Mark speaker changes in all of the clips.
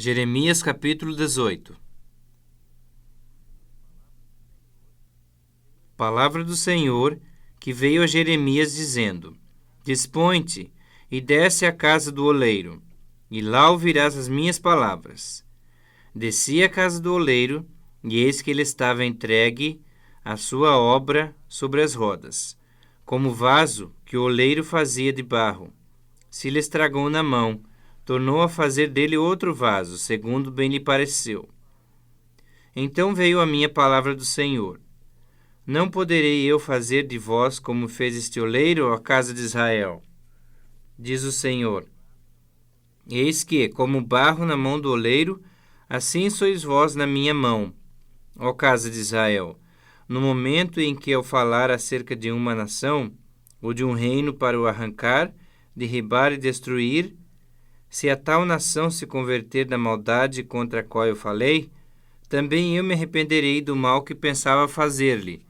Speaker 1: Jeremias capítulo 18. Palavra do Senhor que veio a Jeremias dizendo: Dispõe-te e desce à casa do oleiro, e lá ouvirás as minhas palavras. Desci à casa do oleiro, e eis que ele estava entregue à sua obra sobre as rodas, como vaso que o oleiro fazia de barro. Se lhe estragou na mão, tornou a fazer dele outro vaso, segundo bem lhe pareceu. Então veio a minha palavra do Senhor: Não poderei eu fazer de vós como fez este oleiro, ó casa de Israel? Diz o Senhor: Eis que, como barro na mão do oleiro, assim sois vós na minha mão, ó casa de Israel. No momento em que eu falar acerca de uma nação, ou de um reino para o arrancar, derribar e destruir, se a tal nação se converter da maldade contra a qual eu falei, também eu me arrependerei do mal que pensava fazer-lhe.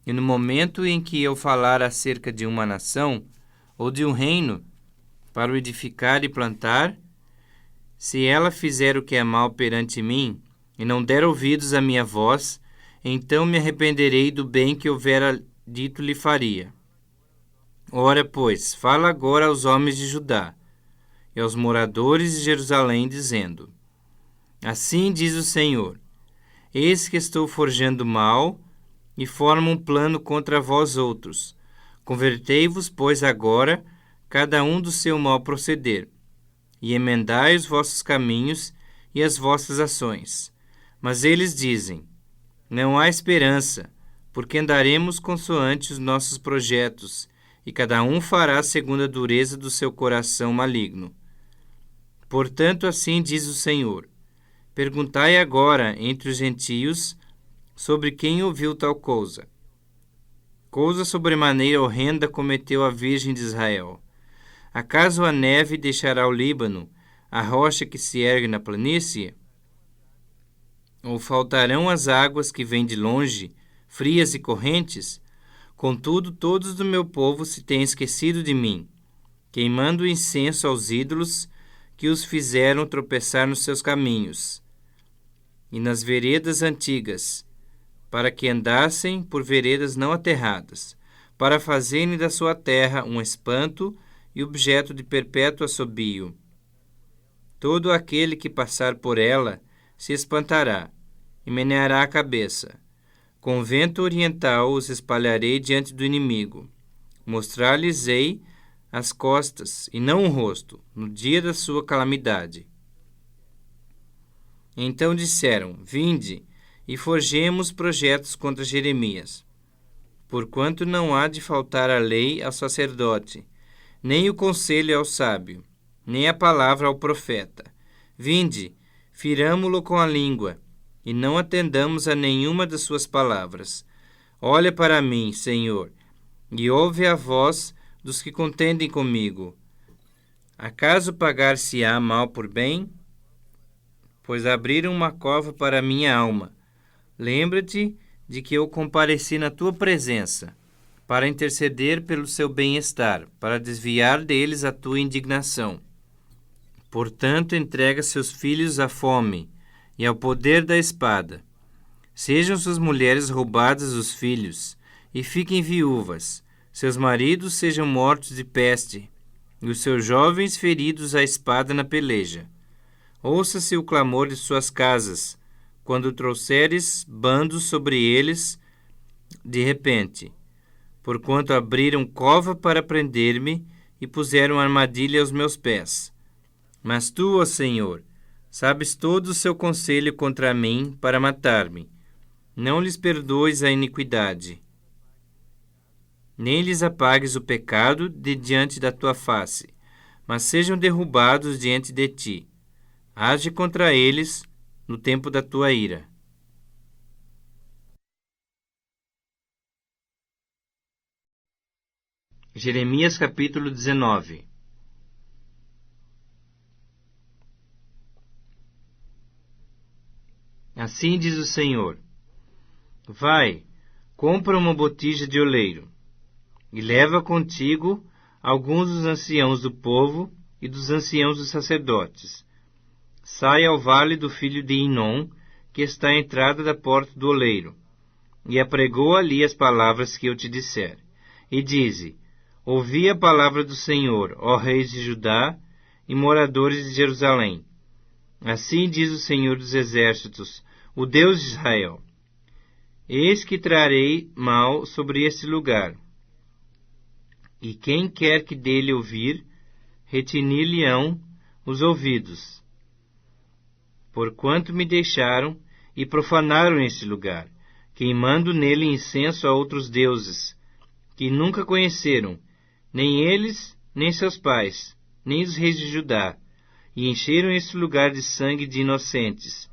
Speaker 1: E no momento em que eu falar acerca de uma nação, ou de um reino, para o edificar e plantar, se ela fizer o que é mal perante mim, e não der ouvidos à minha voz, então me arrependerei do bem que houvera dito lhe faria. Ora, pois, fala agora aos homens de Judá e aos moradores de Jerusalém, dizendo: Assim diz o Senhor: Eis que estou forjando mal e formo um plano contra vós outros. Convertei-vos, pois, agora, cada um do seu mau proceder, e emendai os vossos caminhos e as vossas ações. Mas eles dizem: Não há esperança, porque andaremos consoante os nossos projetos, e cada um fará segundo a dureza do seu coração maligno. Portanto, assim diz o Senhor: Perguntai agora entre os gentios sobre quem ouviu tal coisa. Coisa sobremaneira horrenda cometeu a Virgem de Israel. Acaso a neve deixará o Líbano, a rocha que se ergue na planície? Ou faltarão as águas que vêm de longe, frias e correntes? Contudo, todos do meu povo se têm esquecido de mim, queimando incenso aos ídolos que os fizeram tropeçar nos seus caminhos e nas veredas antigas, para que andassem por veredas não aterradas, para fazerem da sua terra um espanto e objeto de perpétuo assobio. Todo aquele que passar por ela se espantará e meneará a cabeça. Com vento oriental os espalharei diante do inimigo. Mostrar-lhes-ei as costas e não o rosto, no dia da sua calamidade. Então disseram: Vinde, e forjemos projetos contra Jeremias. Porquanto não há de faltar a lei ao sacerdote, nem o conselho ao sábio, nem a palavra ao profeta. Vinde, firamo-lo com a língua, e não atendamos a nenhuma das suas palavras. Olha para mim, Senhor, e ouve a voz dos que contendem comigo. Acaso pagar-se-á mal por bem? Pois abriram uma cova para a minha alma. Lembra-te de que eu compareci na tua presença, para interceder pelo seu bem-estar, para desviar deles a tua indignação. Portanto, entrega seus filhos à fome e ao poder da espada. Sejam suas mulheres roubadas os filhos, e fiquem viúvas. Seus maridos sejam mortos de peste, e os seus jovens feridos à espada na peleja. Ouça-se o clamor de suas casas, quando trouxeres bandos sobre eles de repente, porquanto abriram cova para prender-me e puseram armadilha aos meus pés. Mas tu, ó Senhor, sabes todo o seu conselho contra mim para matar-me. Não lhes perdoes a iniquidade, nem lhes apagues o pecado de diante da tua face, mas sejam derrubados diante de ti. Age contra eles no tempo da tua ira. Jeremias capítulo 19. Assim diz o Senhor: Vai, compra uma botija de oleiro, e leva contigo alguns dos anciãos do povo e dos anciãos dos sacerdotes. sai ao vale do filho de Inom, que está à entrada da porta do oleiro, e apregou ali as palavras que eu te disser. E dize: ouvi a palavra do Senhor, ó reis de Judá e moradores de Jerusalém. Assim diz o Senhor dos Exércitos, o Deus de Israel: eis que trarei mal sobre este lugar, e quem quer que dele ouvir, retinir-lhe-ão os ouvidos, porquanto me deixaram e profanaram este lugar, queimando nele incenso a outros deuses, que nunca conheceram, nem eles, nem seus pais, nem os reis de Judá, e encheram este lugar de sangue de inocentes,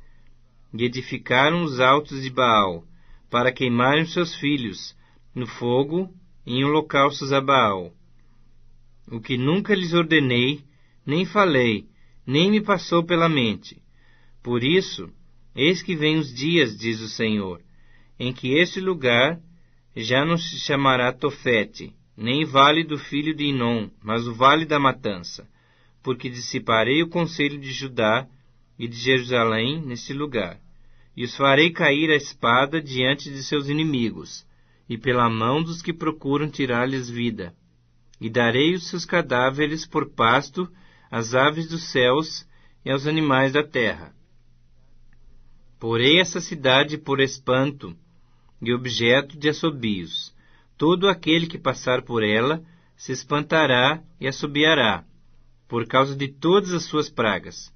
Speaker 1: e edificaram os altos de Baal, para queimarem seus filhos no fogo em holocaustos a Baal. O que nunca lhes ordenei, nem falei, nem me passou pela mente. Por isso, eis que vem os dias, diz o Senhor, em que este lugar já não se chamará Tofete, nem vale do filho de Inom, mas o vale da matança, porque dissiparei o conselho de Judá e de Jerusalém neste lugar, e os farei cair a espada diante de seus inimigos, e pela mão dos que procuram tirar-lhes vida, e darei os seus cadáveres por pasto às aves dos céus e aos animais da terra. Porei essa cidade por espanto e objeto de assobios. Todo aquele que passar por ela se espantará e assobiará, por causa de todas as suas pragas.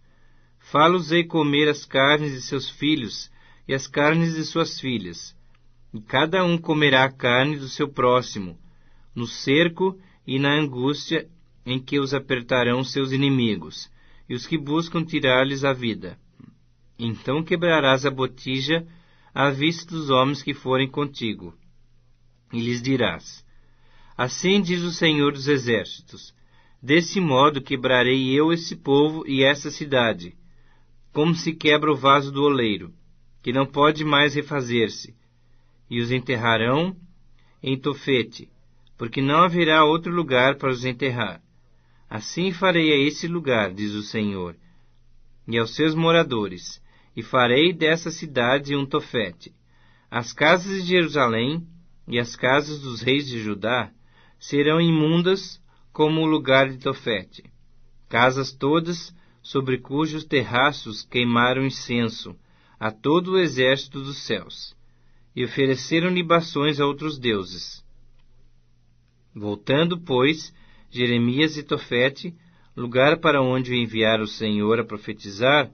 Speaker 1: Fá-los-ei comer as carnes de seus filhos e as carnes de suas filhas, e cada um comerá a carne do seu próximo, no cerco e na angústia em que os apertarão seus inimigos, e os que buscam tirar-lhes a vida. Então quebrarás a botija à vista dos homens que forem contigo, e lhes dirás: assim diz o Senhor dos Exércitos, desse modo quebrarei eu esse povo e essa cidade, como se quebra o vaso do oleiro, que não pode mais refazer-se, e os enterrarão em Tofete, porque não haverá outro lugar para os enterrar. Assim farei a esse lugar, diz o Senhor, e aos seus moradores, e farei dessa cidade um Tofete. As casas de Jerusalém e as casas dos reis de Judá serão imundas como o lugar de Tofete, casas todas sobre cujos terraços queimaram incenso a todo o exército dos céus, e ofereceram libações a outros deuses. Voltando, pois, Jeremias e Tofete, lugar para onde o enviara o Senhor a profetizar,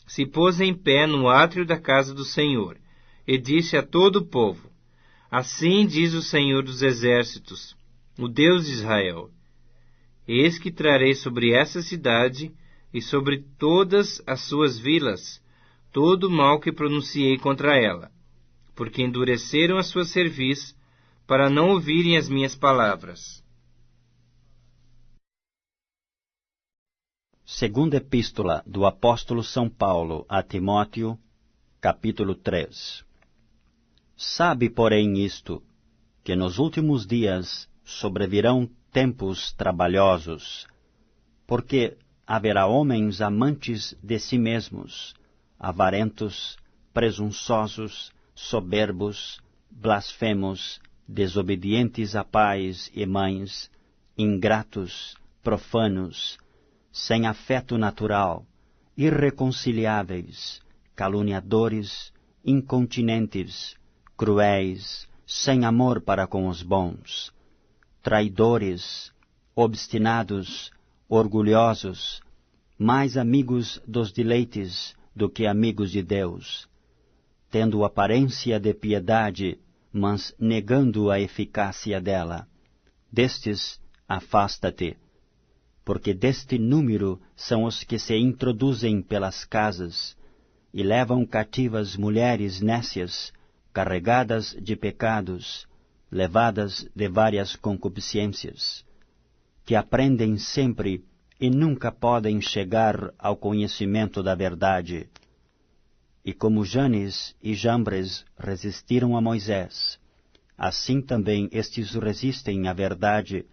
Speaker 1: se pôs em pé no átrio da casa do Senhor, e disse a todo o povo: assim diz o Senhor dos Exércitos, o Deus de Israel: eis que trarei sobre essa cidade e sobre todas as suas vilas todo o mal que pronunciei contra ela, porque endureceram a sua cerviz para não ouvirem as minhas palavras.
Speaker 2: Segunda Epístola do Apóstolo São Paulo a Timóteo, capítulo 3. Sabe, porém, isto, que nos últimos dias sobrevirão tempos trabalhosos, porque haverá homens amantes de si mesmos, avarentos, presunçosos, soberbos, blasfemos, desobedientes a pais e mães, ingratos, profanos, sem afeto natural, irreconciliáveis, caluniadores, incontinentes, cruéis, sem amor para com os bons, traidores, obstinados, orgulhosos, mais amigos dos deleites do que amigos de Deus, tendo aparência de piedade, mas negando a eficácia dela. Destes, afasta-te, porque deste número são os que se introduzem pelas casas e levam cativas mulheres nécias, carregadas de pecados, levadas de várias concupiscências, que aprendem sempre e nunca podem chegar ao conhecimento da verdade. E como Janes e Jambres resistiram a Moisés, assim também estes resistem à verdade,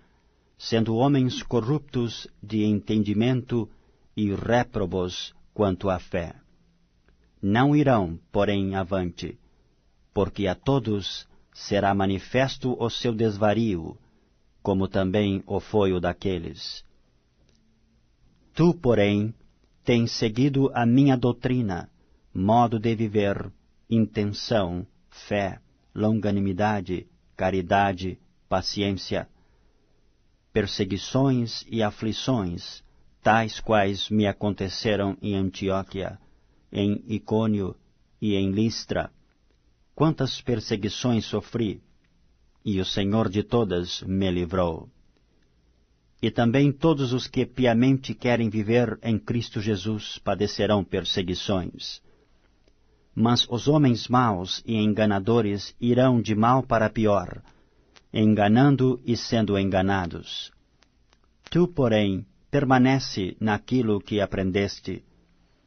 Speaker 2: sendo homens corruptos de entendimento e réprobos quanto à fé. Não irão, porém, avante, porque a todos será manifesto o seu desvario, como também o foi o daqueles. Tu, porém, tens seguido a minha doutrina, modo de viver, intenção, fé, longanimidade, caridade, paciência, perseguições e aflições, tais quais me aconteceram em Antioquia, em Icônio e em Listra. Quantas perseguições sofri, e o Senhor de todas me livrou. E também todos os que piamente querem viver em Cristo Jesus padecerão perseguições. Mas os homens maus e enganadores irão de mal para pior, enganando e sendo enganados. Tu, porém, permanece naquilo que aprendeste,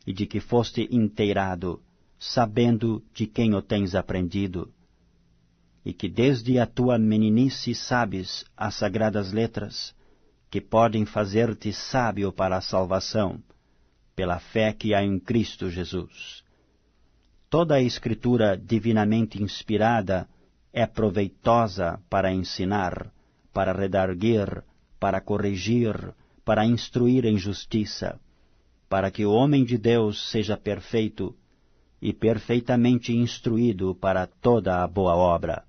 Speaker 2: e de que foste inteirado, sabendo de quem o tens aprendido, e que desde a tua meninice sabes as sagradas letras, que podem fazer-te sábio para a salvação, pela fé que há em Cristo Jesus. Toda a Escritura divinamente inspirada é proveitosa para ensinar, para redarguir, para corrigir, para instruir em justiça, para que o homem de Deus seja perfeito e perfeitamente instruído para toda a boa obra.